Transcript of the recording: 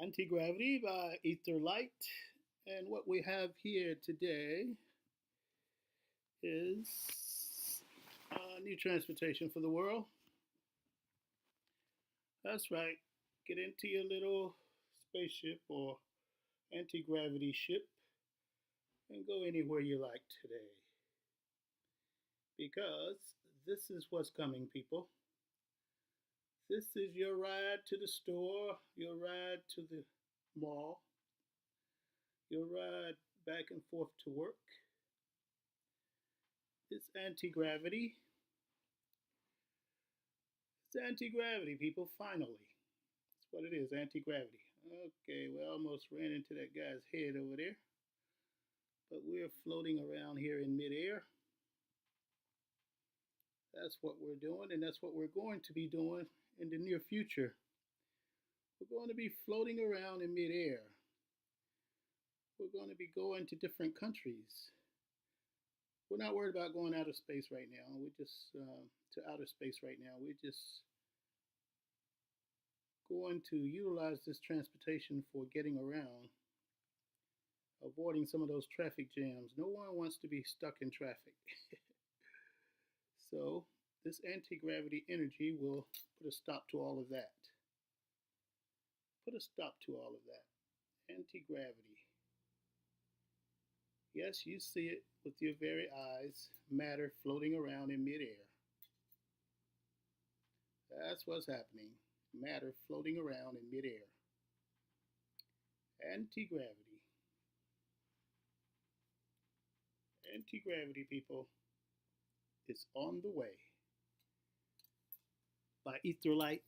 Antigravity by Aether-Light. And what we have here today is new transportation for the world. That's right. Get into your little spaceship or anti-gravity ship and go anywhere you like today. Because this is what's coming, people. This is your ride to the store, your ride to the mall, your ride back and forth to work. It's anti-gravity. It's anti-gravity, people, finally. That's what it is, anti-gravity. Okay, we almost ran into that guy's head over there. But we're floating around here in midair. That's what we're doing, and that's what we're going to be doing in the near future. We're going to be floating around in midair. We're going to be going to different countries. We're not worried about going out of space right now. We're just to outer space right now. We're just going to utilize this transportation for getting around, avoiding some of those traffic jams. No one wants to be stuck in traffic. So this anti-gravity energy will put a stop to all of that. Put a stop to all of that. Anti-gravity. Yes, you see it with your very eyes, matter floating around in midair. That's what's happening. Matter floating around in midair. Anti-gravity. Anti-gravity, people, is on the way. By Aether-Light.